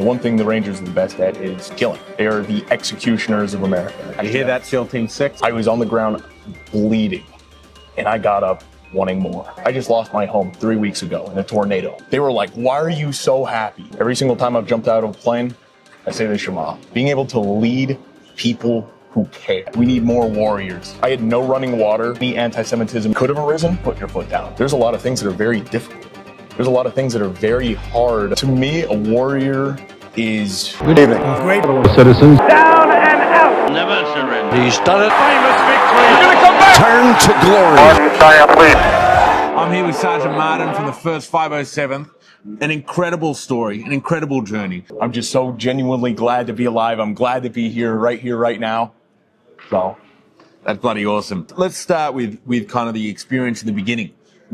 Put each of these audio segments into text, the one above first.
one thing the Rangers are the best at is killing. They are the executioners of America. You hear that, SEAL Team 6? I was on the ground bleeding, and I got up wanting more. I just lost my home 3 weeks ago in a tornado. They were like, why are you so happy? Every single time I've jumped out of a plane, I say the Shema. Being able to lead people who care. We need more warriors. I had no running water. Any anti-Semitism could have arisen. Put your foot down. There's a lot of things that are very difficult. There's a lot of things that are very hard. To me, a warrior is... Good evening. Great Citizens. down and out. Never surrender. He's done it. Famous victory. You're going to come back. Turn to glory. I'm here with Sergeant Martin from the 1st 507th. An incredible story, an incredible journey. I'm just so genuinely glad to be alive. I'm glad to be here, right now. So, That's bloody awesome. Let's start with kind of the experience in the beginning,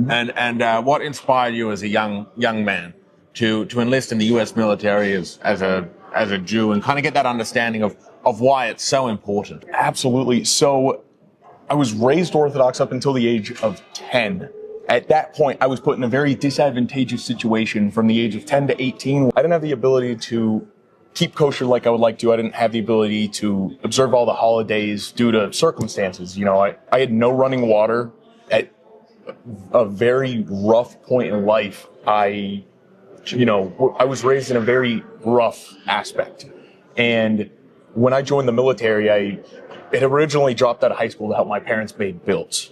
and what inspired you as a young man to enlist in the U.S. military as a Jew, and kind of get that understanding of why it's so important. absolutely. So, I was raised Orthodox up until the age of 10. At that point, I was put in a very disadvantageous situation from the age of 10 to 18. I didn't have the ability to keep kosher like I would like to. I didn't have the ability to observe all the holidays due to circumstances. You know, I had no running water. At a very rough point in life, I was raised in a very rough aspect. And when I joined the military, I had originally dropped out of high school to help my parents pay bills.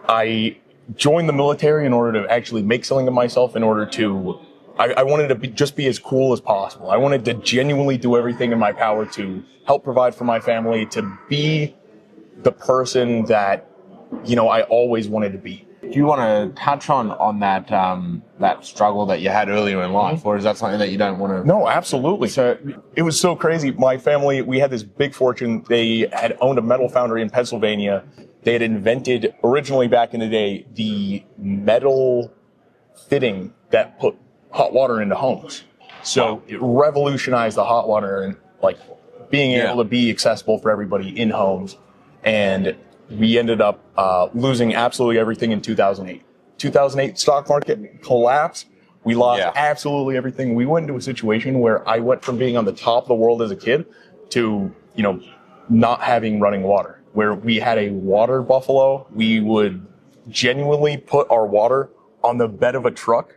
I joined the military in order to actually make something of myself, in order to, I wanted to just be as cool as possible. I wanted to genuinely do everything in my power to help provide for my family, to be the person that, I always wanted to be. Do you want to touch on that struggle that you had earlier in life, or is that something that you don't want to? No, absolutely. So it was so crazy. My family, we had this big fortune. They had owned a metal foundry in Pennsylvania. They had invented, originally back in the day, the metal fitting that put hot water into homes. So it revolutionized the hot water and being able to be accessible for everybody in homes. And we ended up losing absolutely everything in 2008. 2008 stock market collapsed. We lost absolutely everything. We went into a situation where I went from being on the top of the world as a kid to, not having running water. Where we had a water buffalo, we would genuinely put our water on the bed of a truck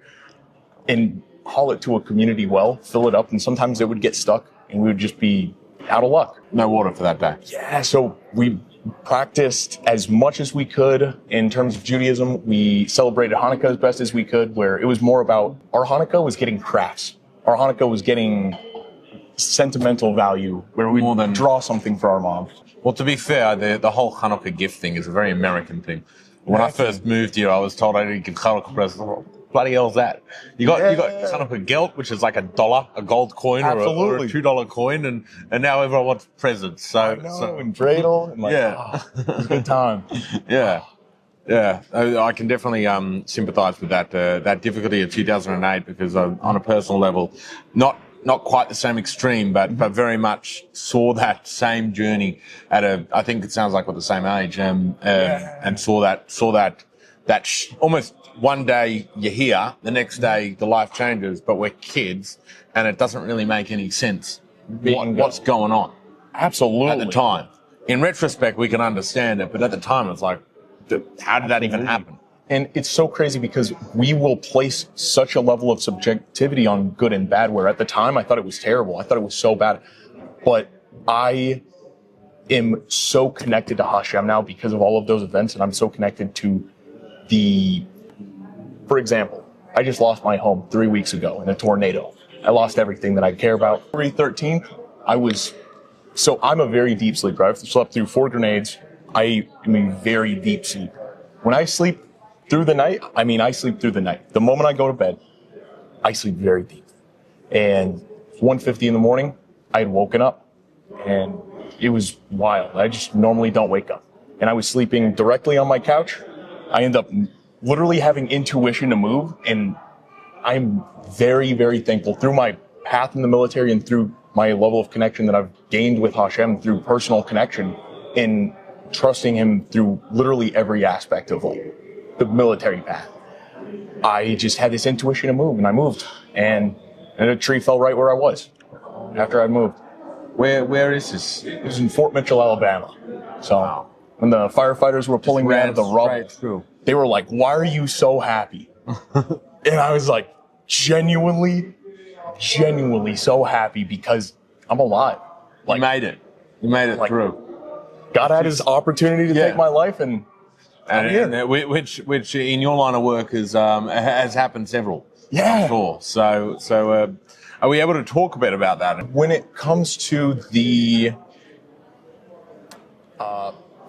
and haul it to a community well, fill it up, and sometimes it would get stuck and we would just be out of luck. No water for that day. Yeah, so we practiced as much as we could in terms of Judaism. We celebrated Hanukkah as best as we could, where it was more about our Hanukkah was getting crafts. Our Hanukkah was getting sentimental value, where we would draw something for our moms. Well, to be fair, the whole Hanukkah gift thing is a very American thing. When I first moved here, I was told I didn't give Hanukkah presents. What bloody hell's that? You got Hanukkah gelt, which is like $1, a gold coin, or a $2 coin, and now everyone wants presents. So, and dreidel, and it was a good time. Yeah, I can definitely sympathise with that difficulty of 2008, because on a personal level, not quite the same extreme, but very much saw that same journey at I think it sounds like we're the same age, and saw that almost one day you're here, the next day the life changes, but we're kids, and it doesn't really make any sense what's going on. Absolutely. At the time. In retrospect, we can understand it, but at the time it's like, how did that even happen? And it's so crazy because we will place such a level of subjectivity on good and bad, where at the time I thought it was terrible. I thought it was so bad. But I am so connected to Hashem now because of all of those events, and I'm so connected to for example, I just lost my home 3 weeks ago in a tornado. I lost everything that I care about. February 13th, I'm a very deep sleeper. I've slept through 4 grenades. I am a very deep sleeper. When I sleep through the night, I sleep through the night. The moment I go to bed, I sleep very deep. And 1:50 in the morning, I had woken up, and it was wild. I just normally don't wake up. And I was sleeping directly on my couch. I end up literally having intuition to move, and I'm very, very thankful through my path in the military and through my level of connection that I've gained with Hashem through personal connection in trusting him through literally every aspect of the military path. I just had this intuition to move, and I moved, and a tree fell right where I was. after I moved. Where is this? It was in Fort Mitchell, Alabama. So when the firefighters were pulling me out of the rubble, they were like, "Why are you so happy?" And I was like, genuinely so happy because I'm alive. Like, you made it like, through. God had his opportunity to take my life, and I'm here. And which in your line of work has happened several. Yeah. I'm sure. So are we able to talk a bit about that? When it comes to the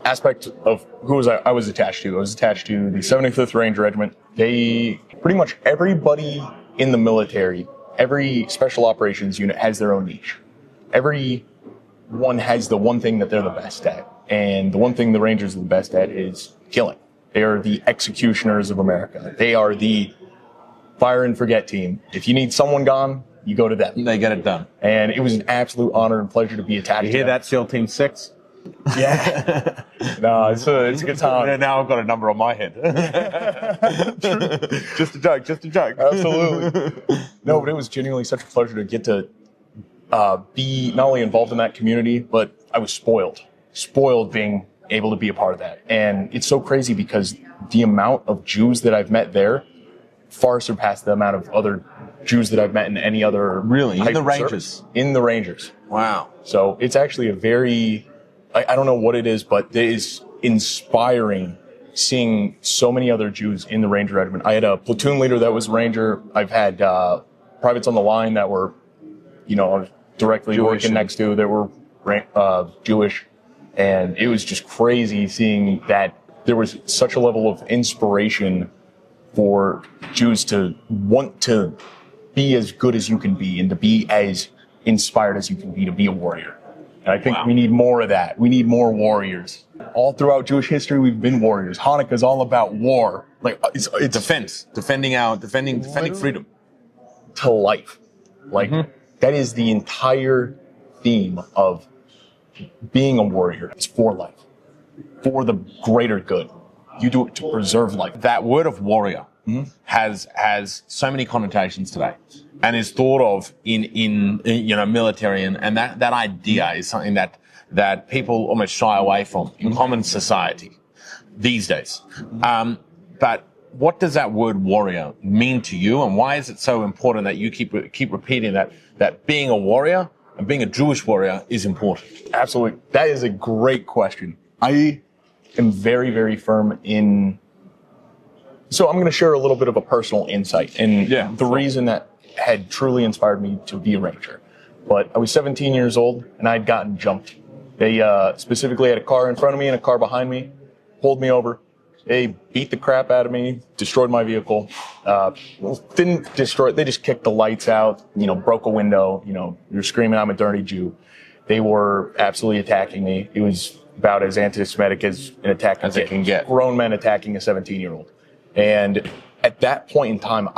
aspect of who I was attached to the 75th Ranger Regiment. They pretty much everybody in the military, every special operations unit has their own niche. Everyone has the one thing that they're the best at, and the one thing the Rangers are the best at is killing. They are the executioners of America. They are the fire and forget team. If you need someone gone, you go to them. They get it done. And it was an absolute honor and pleasure to be attached to You hear them. that, SEAL Team 6? Yeah. No, it's a good time. Now I've got a number on my head. Just a joke. Absolutely. No, but it was genuinely such a pleasure to get to be not only involved in that community, but I was spoiled being able to be a part of that. And it's so crazy because the amount of Jews that I've met there far surpassed the amount of other Jews that I've met in any other. Really? In the Rangers? In the Rangers. Wow. So it's actually a very, I don't know what it is, but it is inspiring seeing so many other Jews in the Ranger Regiment. I had a platoon leader that was Ranger. I've had privates on the line that were, directly Jewish working next to that were Jewish. And it was just crazy seeing that there was such a level of inspiration for Jews to want to be as good as you can be and to be as inspired as you can be to be a warrior. And I think we need more of that. We need more warriors. All throughout Jewish history, we've been warriors. Hanukkah is all about war. Like it's defending freedom to life. Like that is the entire theme of being a warrior. It's for life, for the greater good. You do it to preserve life. That word of warrior has so many connotations today, and is thought of in military, and that idea is something that people almost shy away from in common society these days. But what does that word warrior mean to you, and why is it so important that you keep repeating that being a warrior and being a Jewish warrior is important? Absolutely. That is a great question. I am very, very firm in. So I'm going to share a little bit of a personal insight and the reason that had truly inspired me to be a Ranger. But I was 17 years old and I'd gotten jumped. They specifically had a car in front of me and a car behind me, pulled me over. They beat the crap out of me, destroyed my vehicle. Didn't destroy it. They just kicked the lights out, broke a window. You're screaming, "I'm a dirty Jew." They were absolutely attacking me. It was about as anti-Semitic as an attack as it can get. Grown men attacking a 17-year-old. And at that point in time,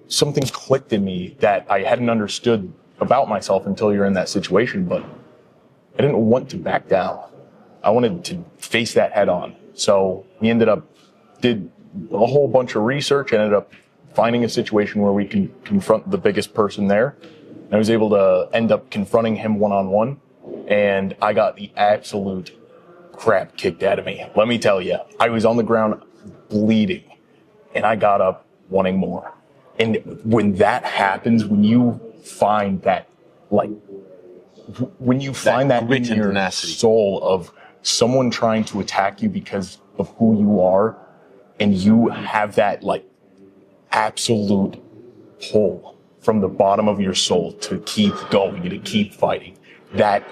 something clicked in me that I hadn't understood about myself until you're in that situation, but I didn't want to back down. I wanted to face that head on. So we did a whole bunch of research, ended up finding a situation where we can confront the biggest person there. I was able to end up confronting him one-on-one, and I got the absolute crap kicked out of me. Let me tell you, I was on the ground bleeding, and I got up wanting more. And when that happens, when you find that, when you find that in your soul of someone trying to attack you because of who you are, and you have that absolute pull from the bottom of your soul to keep going and to keep fighting, that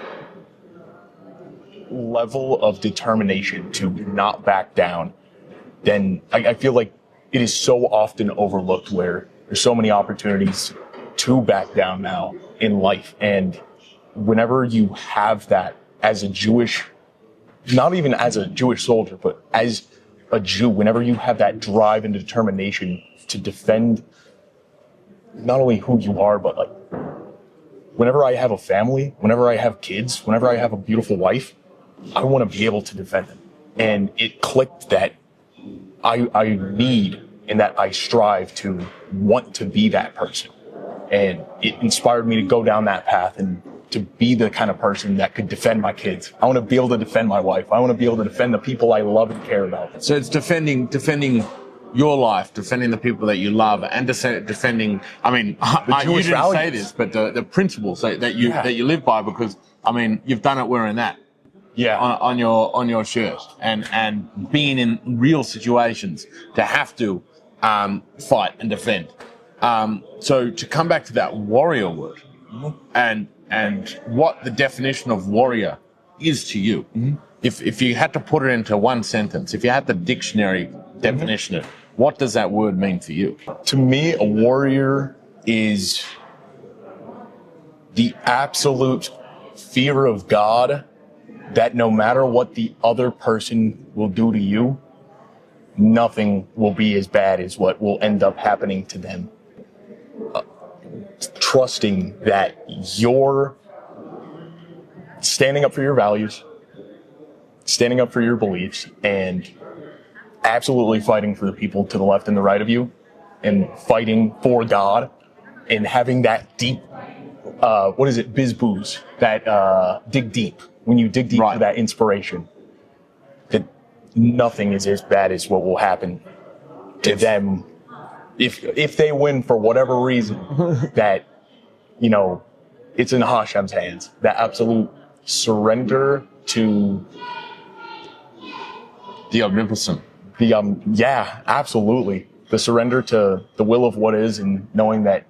level of determination to not back down, then I feel like it is so often overlooked, where there's so many opportunities to back down now in life. And whenever you have that as a Jewish, not even as a Jewish soldier, but as a Jew, whenever you have that drive and determination to defend not only who you are, but whenever I have a family, whenever I have kids, whenever I have a beautiful wife, I want to be able to defend them. And it clicked that I need and that I strive to want to be that person. And it inspired me to go down that path and to be the kind of person that could defend my kids. I want to be able to defend my wife. I want to be able to defend the people I love and care about. So it's defending your life, defending the people that you love, and defending. I mean, you didn't values. say this, but the principles that you live by, because I mean, you've done it wearing that. Yeah. On your shirt, and being in real situations to have to fight and defend. So to come back to that warrior word, and what the definition of warrior is to you, if you had to put it into one sentence, if you had the dictionary definition it, what does that word mean for you? To me, a warrior is the absolute fear of God, that no matter what the other person will do to you, nothing will be as bad as what will end up happening to them. Trusting that you're standing up for your values, standing up for your beliefs, and absolutely fighting for the people to the left and the right of you, and fighting for God, and having that deep, biz booze, that dig deep. When you dig deep for that inspiration, that nothing is as bad as what will happen to them if they win for whatever reason. That, you know, it's in Hashem's hands. That absolute surrender to The omnipotent. yeah, absolutely. The surrender to the will of what is, and knowing that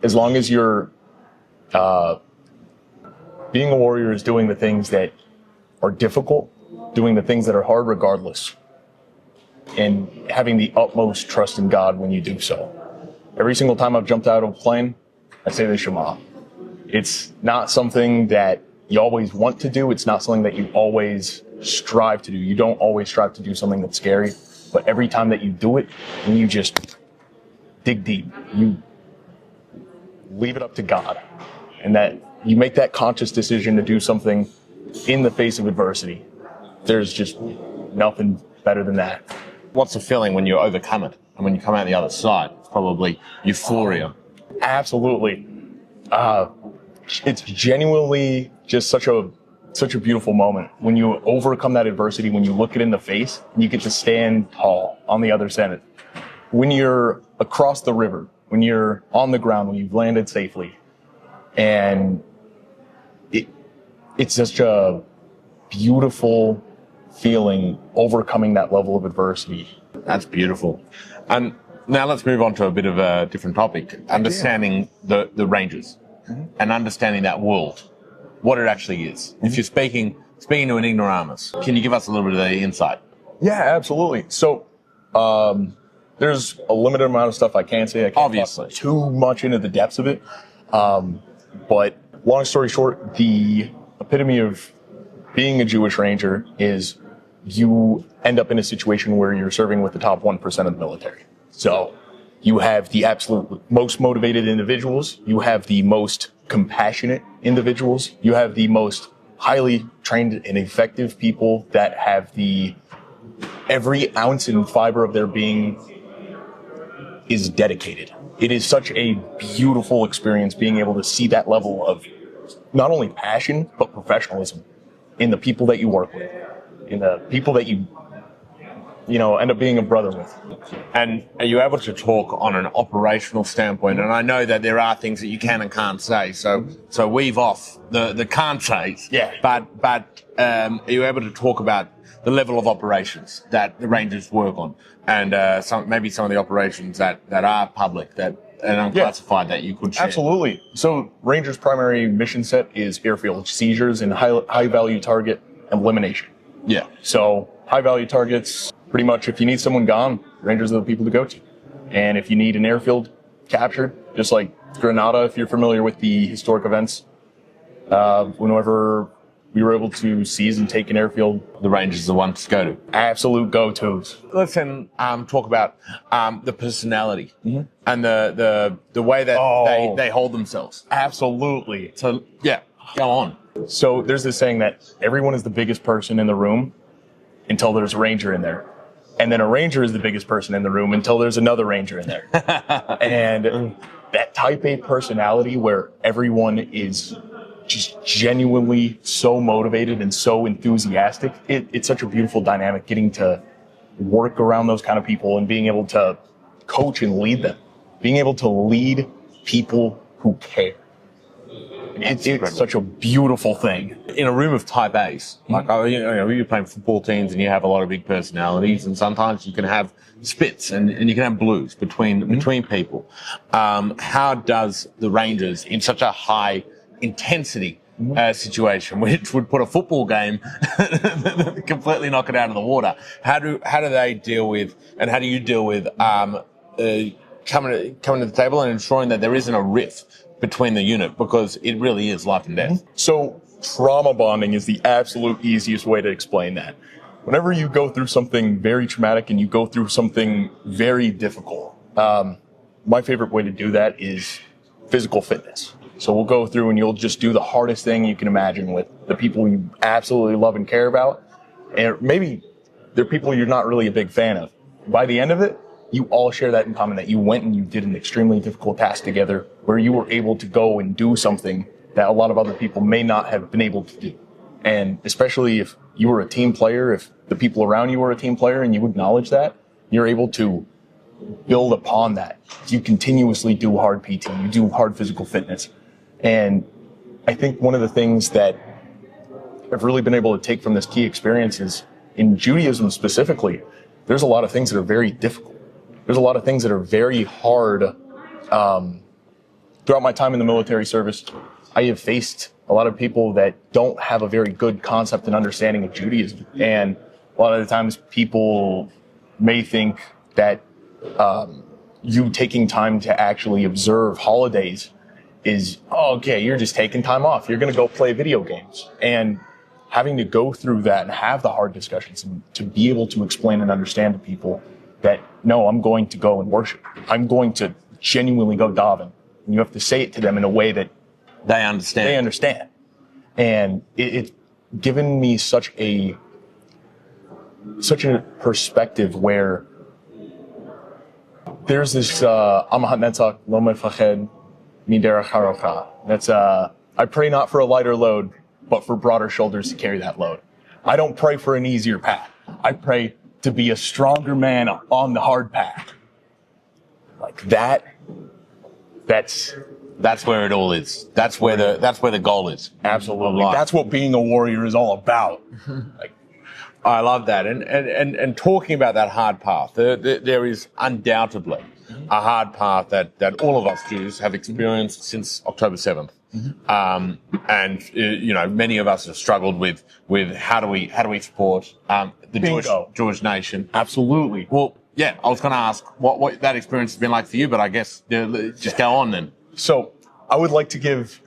as long as you're being a warrior is doing the things that are difficult, doing the things that are hard regardless, and having the utmost trust in God when you do so. Every single time I've jumped out of a plane, I say the Shema. It's not something that you always want to do. It's not something that you always strive to do. You don't always strive to do something that's scary, but every time that you do it, and you just dig deep, you leave it up to God, and that you make that conscious decision to do something in the face of adversity. There's just nothing better than that. What's the feeling when you overcome it, and when you come out the other side? It's probably euphoria. Absolutely. It's genuinely just such a beautiful moment when you overcome that adversity, when you look it in the face, and you get to stand tall on the other side. When you're across the river, when you're on the ground, when you've landed safely, and it's such a beautiful feeling overcoming that level of adversity. That's beautiful. And now let's move on to a bit of a different topic, understanding the Rangers, and understanding that world, what it actually is. If you're speaking to an ignoramus, can you give us a little bit of the insight? Yeah, absolutely. So there's a limited amount of stuff I can say. I can't Obviously. talk too much into the depths of it. But long story short, the epitome of being a Jewish Ranger is you end up in a situation where you're serving with the top 1% of the military. So you have the absolute most motivated individuals. You have the most compassionate individuals. You have the most highly trained and effective people that have every ounce and fiber of their being is dedicated. It is such a beautiful experience being able to see that level of not only passion, but professionalism in the people that you work with, in the people that you end up being a brother with. And are you able to talk on an operational standpoint? And I know that there are things that you can and can't say, so weave off the can't says. Yeah. But are you able to talk about the level of operations that the Rangers work on, and maybe some of the operations that are public, and unclassified, that you could share? Absolutely. So Rangers' primary mission set is airfield seizures and high value target elimination. Yeah. So high value targets, pretty much if you need someone gone, Rangers are the people to go to. And if you need an airfield captured, just like Grenada, if you're familiar with the historic events, whenever we were able to seize and take an airfield, The Rangers are the ones to go to. absolute go-tos. Let's then talk about the personality and the way that they hold themselves. Absolutely. So yeah, go on. So there's this saying that everyone is the biggest person in the room until there's a Ranger in there. And then a Ranger is the biggest person in the room until there's another Ranger in there. And that type A personality where everyone is just genuinely so motivated and so enthusiastic. It's such a beautiful dynamic getting to work around those kind of people and being able to coach and lead them, being able to lead people who care. It's such a beautiful thing. In a room of type A's, like you're playing football teams and you have a lot of big personalities, and sometimes you can have spits and you can have blues between people. How does the Rangers, in such a high intensity situation, which would put a football game completely knock it out of the water, how do they deal with, and how do you deal with coming to the table and ensuring that there isn't a rift between the unit, because it really is life and death? So trauma bonding is the absolute easiest way to explain that. Whenever you go through something very traumatic and you go through something very difficult, my favorite way to do that is physical fitness. So we'll go through and you'll just do the hardest thing you can imagine with the people you absolutely love and care about. And maybe they're people you're not really a big fan of. By the end of it, you all share that in common, that you went and you did an extremely difficult task together where you were able to go and do something that a lot of other people may not have been able to do. And especially if you were a team player, if the people around you were a team player and you acknowledge that, you're able to build upon that. You continuously do hard PT, you do hard physical fitness. And I think one of the things that I've really been able to take from this key experience is, in Judaism specifically, there's a lot of things that are very difficult. There's a lot of things that are very hard. Throughout my time in the military service, I have faced a lot of people that don't have a very good concept and understanding of Judaism. And a lot of the times people may think that you taking time to actually observe holidays is, oh, okay, you're just taking time off. You're going to go play video games. And having to go through that and have the hard discussions and to be able to explain and understand to people that, no, I'm going to go and worship. I'm going to genuinely go daven. And you have to say it to them in a way that They understand. And it's given me such a perspective where there's this, Amahat Netzach, Lo Mefached, Miderach Harocha. That's, I pray not for a lighter load, but for broader shoulders to carry that load. I don't pray for an easier path. I pray to be a stronger man on the hard path. Like that, that's where it all is. That's where the goal is. Absolutely. That's what being a warrior is all about. Like, I love that. And talking about that hard path, there is undoubtedly a hard path that all of us Jews have experienced since October 7th. And many of us have struggled with how do we support the Jewish nation. Absolutely. Well, yeah, I was going to ask what that experience has been like for you, but I guess just go on then. So I would like to give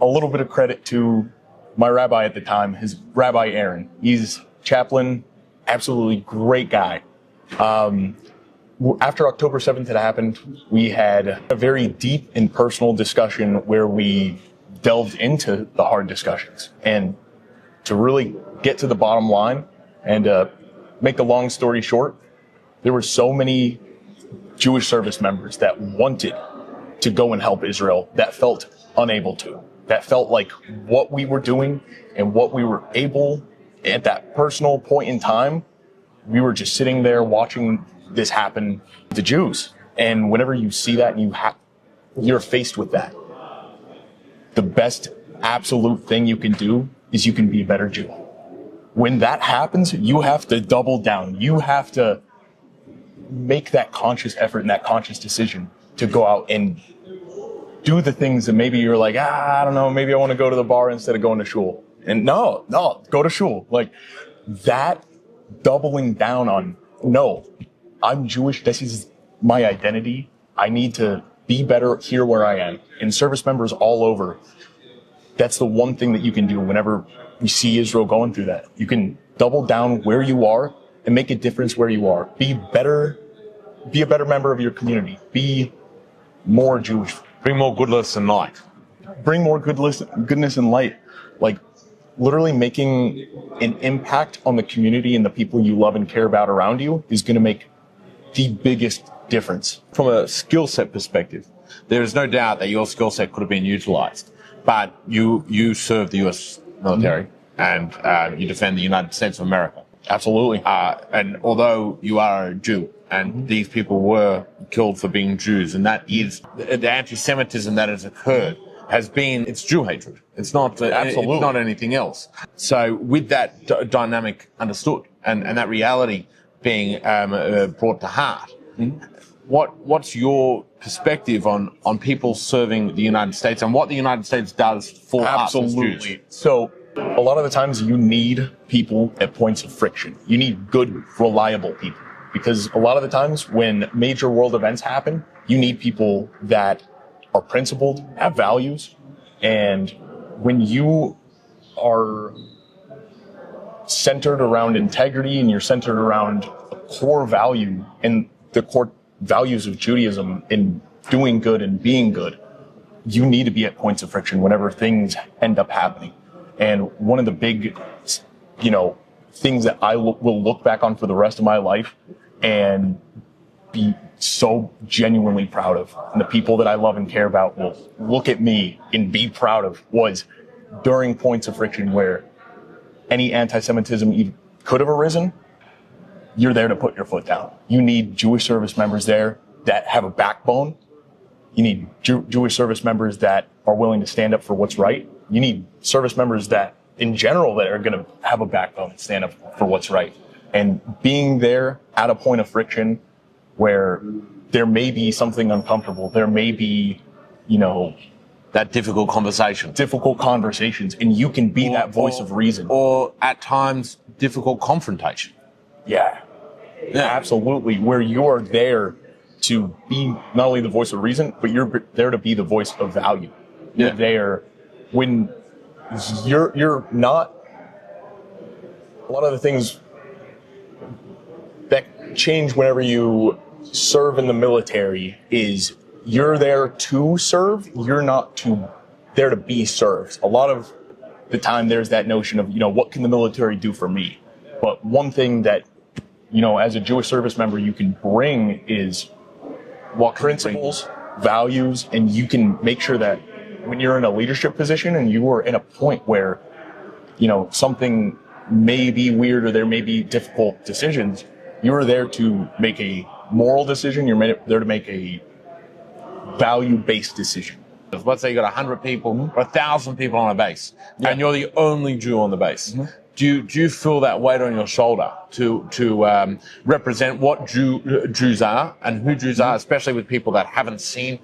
a little bit of credit to my rabbi at the time, his Rabbi Aaron. He's chaplain, absolutely great guy. After October 7th had happened, we had a very deep and personal discussion where we delved into the hard discussions. And to really get to the bottom line and make a long story short, there were so many Jewish service members that wanted to go and help Israel that felt unable to, that felt like what we were doing and what we were able at that personal point in time, we were just sitting there watching this happen to Jews. And whenever you see that and you're faced with that, the best absolute thing you can do is you can be a better Jew. When that happens, you have to double down. You have to make that conscious effort and that conscious decision to go out and do the things that maybe you're like, I don't know, maybe I want to go to the bar instead of going to shul. And no, go to shul. Like that doubling down on, no, I'm Jewish. This is my identity. I need to be better here where I am. And service members all over, that's the one thing that you can do whenever you see Israel going through that. You can double down where you are and make a difference where you are. Be a better member of your community. Be more Jewish. Bring more goodness and light. Bring more goodness and light. Like literally making an impact on the community and the people you love and care about around you is going to make the biggest difference. From a skill set perspective, There is no doubt that your skill set could have been utilized, but you serve the US military and you defend the United States of America. Absolutely. And although you are a Jew, and these people were killed for being Jews, and that is the anti-Semitism that has occurred has been, it's Jew hatred. It's not, Absolutely. It's not anything else. So with that dynamic understood and that reality being brought to heart, what's your perspective on people serving the United States and what the United States does for us as Jews? Absolutely. So a lot of the times you need people at points of friction. You need good, reliable people. Because a lot of the times when major world events happen, you need people that are principled, have values, and when you are centered around integrity and you're centered around a core value and the core values of Judaism in doing good and being good, you need to be at points of friction whenever things end up happening. And one of the big, things that I will look back on for the rest of my life and be so genuinely proud of, and the people that I love and care about will look at me and be proud of, was during points of friction where any anti-Semitism even could have arisen, you're there to put your foot down. You need Jewish service members there that have a backbone. You need Jewish service members that are willing to stand up for what's right. You need service members that, in general, that are going to have a backbone and stand up for what's right. And being there at a point of friction where there may be something uncomfortable, there may be, That difficult conversation. difficult conversations, and you can be that voice of reason. Or at times, difficult confrontation. Yeah, absolutely. Where you're there to be not only the voice of reason, but you're there to be the voice of value. You're there when you're not. A lot of the things that change whenever you serve in the military is you're there to serve. You're not there to be served. A lot of the time there's that notion of, what can the military do for me? But one thing that, as a Jewish service member, you can bring is what principles, values, and you can make sure that when you're in a leadership position and you are in a point where, something may be weird or there may be difficult decisions, you're there to make a moral decision. You're there to make a value-based decision. Let's say you got 100 people or 1,000 people on a base, and you're the only Jew on the base. Do you feel that weight on your shoulder to represent what Jews are and who Jews are, especially with people that haven't seen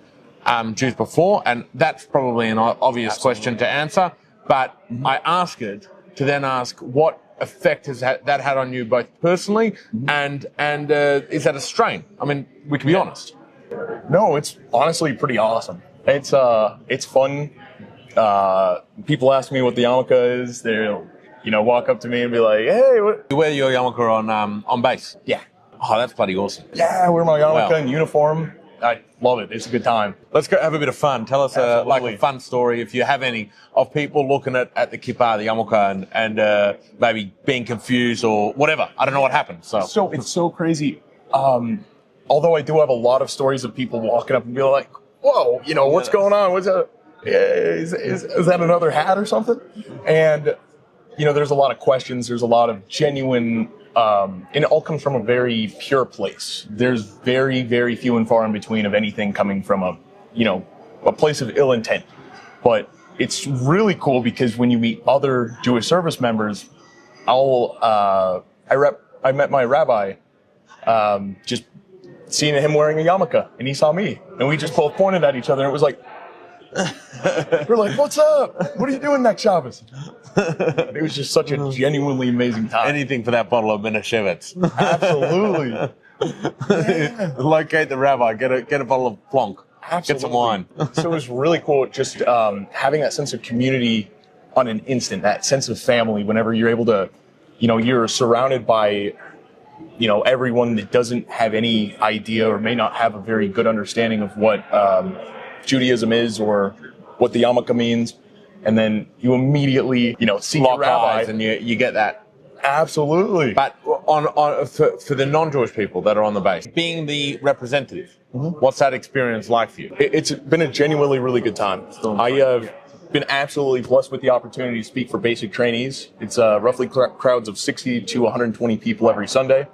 Jews before? And that's probably an obvious question to answer, but I ask it to then ask what effect has that had on you both personally and is that a strain? I mean, we can be honest. No, it's honestly pretty awesome. It's fun. People ask me what the yarmulke is. They'll, walk up to me and be like, "Hey, what?" You wear your yarmulke on base? Yeah. Oh, that's bloody awesome. Yeah, I wear my yarmulke Wow. in uniform. I love it. It's a good time. Let's go have a bit of fun. Tell us Absolutely. a fun story, if you have any, of people looking at the kippah, the yarmulke, and maybe being confused or whatever. I don't know what happened. So it's so crazy. Although I do have a lot of stories of people walking up and be like, "Whoa, what's going on? What's that? Is that another hat or something?" And there's a lot of questions. There's a lot of genuine. And it all comes from a very pure place. There's very, very few and far in between of anything coming from a place of ill intent. But it's really cool because when you meet other Jewish service members, I met my rabbi, just seeing him wearing a yarmulke, and he saw me, and we just both pointed at each other, and it was like, we're like, "What's up? What are you doing next Shabbos?" It was just such a genuinely amazing time. anything for that bottle of Menashevitz. Absolutely. Locate the rabbi. Get a bottle of Plonk. Absolutely. Get some wine. So it was really cool just having that sense of community on an instant, that sense of family whenever you're able to, you're surrounded by, everyone that doesn't have any idea or may not have a very good understanding of what Judaism is or what the yarmulke means. And then you immediately, see your Lock rabbi. eyes and you get that. Absolutely. But for the non-Jewish people that are on the base, being the representative, what's that experience like for you? It's been a genuinely really good time. I have been absolutely blessed with the opportunity to speak for basic trainees. It's roughly crowds of 60 to 120 people every Sunday.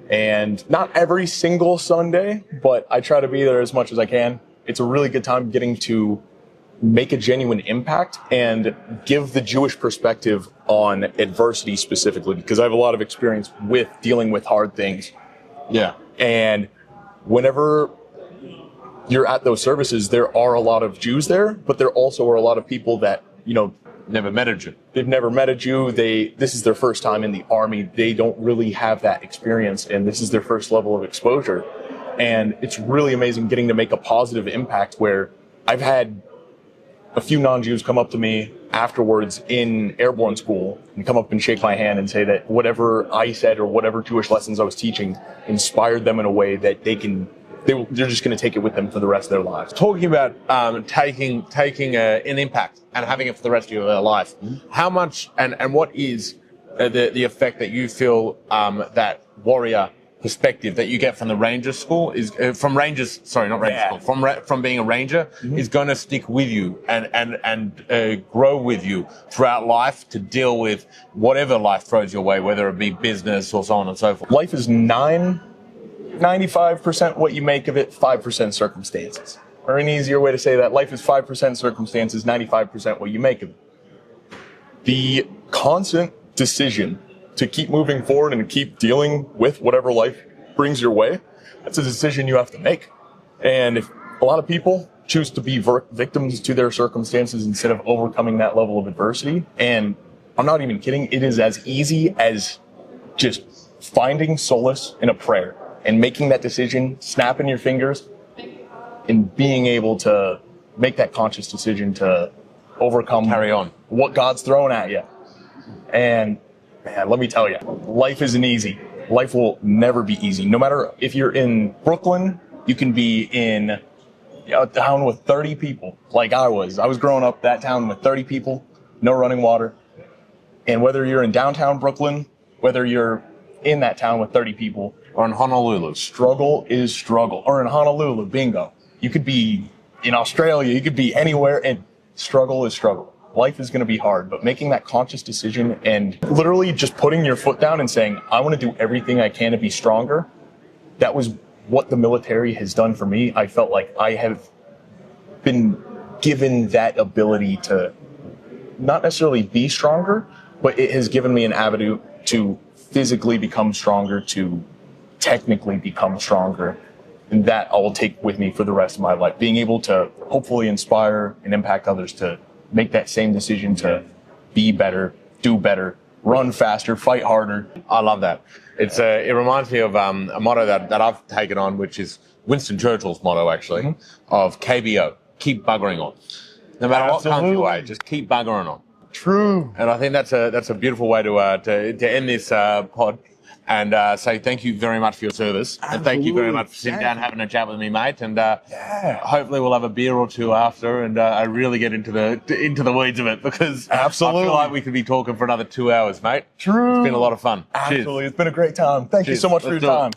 And not every single Sunday, but I try to be there as much as I can. It's a really good time getting to make a genuine impact and give the Jewish perspective on adversity specifically, because I have a lot of experience with dealing with hard things. Yeah. And whenever you're at those services, there are a lot of Jews there, but there also are a lot of people that, you know, Never met a Jew. they've never met a Jew. This is their first time in the army. They don't really have that experience, and this is their first level of exposure. And it's really amazing getting to make a positive impact, where I've had a few non-Jews come up to me afterwards in airborne school and come up and shake my hand and say that whatever I said or whatever Jewish lessons I was teaching inspired them in a way that they're just going to take it with them for the rest of their lives. Talking about taking an impact and having it for the rest of your life, how much and what is the effect that you feel that warrior perspective that you get from the Ranger School is from Rangers? Sorry, not Ranger School. From being a Ranger is going to stick with you and grow with you throughout life to deal with whatever life throws your way, whether it be business or so on and so forth. Life is 95% what you make of it, 5% circumstances. Or an easier way to say that, life is 5% circumstances, 95% what you make of it. The constant decision to keep moving forward and keep dealing with whatever life brings your way, that's a decision you have to make. And if a lot of people choose to be victims to their circumstances instead of overcoming that level of adversity, and I'm not even kidding, it is as easy as just finding solace in a prayer and making that decision, snapping your fingers, and being able to make that conscious decision to overcome, carry on what God's thrown at you. And man, let me tell you, life isn't easy. Life will never be easy. No matter if you're in Brooklyn, you can be in a town with 30 people, like I was. I was growing up that town with 30 people, no running water. And whether you're in downtown Brooklyn, whether you're in that town with 30 people, or in Honolulu, struggle is struggle. Or in Honolulu, bingo. You could be in Australia, you could be anywhere, and struggle is struggle. Life is going to be hard, but making that conscious decision and literally just putting your foot down and saying, I want to do everything I can to be stronger, that was what the military has done for me. I felt like I have been given that ability to not necessarily be stronger, but it has given me an avenue to physically become stronger, to technically become stronger. And that I will take with me for the rest of my life. Being able to hopefully inspire and impact others to make that same decision to be better, do better, run faster, fight harder. I love that. It reminds me of a motto that I've taken on, which is Winston Churchill's motto, actually, of KBO, keep buggering on. No matter what comes your way, just keep buggering on. True. And I think that's a beautiful way to end this pod. And say thank you very much for your service. Absolutely. And thank you very much for sitting down having a chat with me, mate. And hopefully we'll have a beer or two after and I really get into the weeds of it, because absolutely. I feel like we could be talking for another 2 hours, mate. True. It's been a lot of fun. Absolutely. Cheers. It's been a great time. Thank you so much for your time.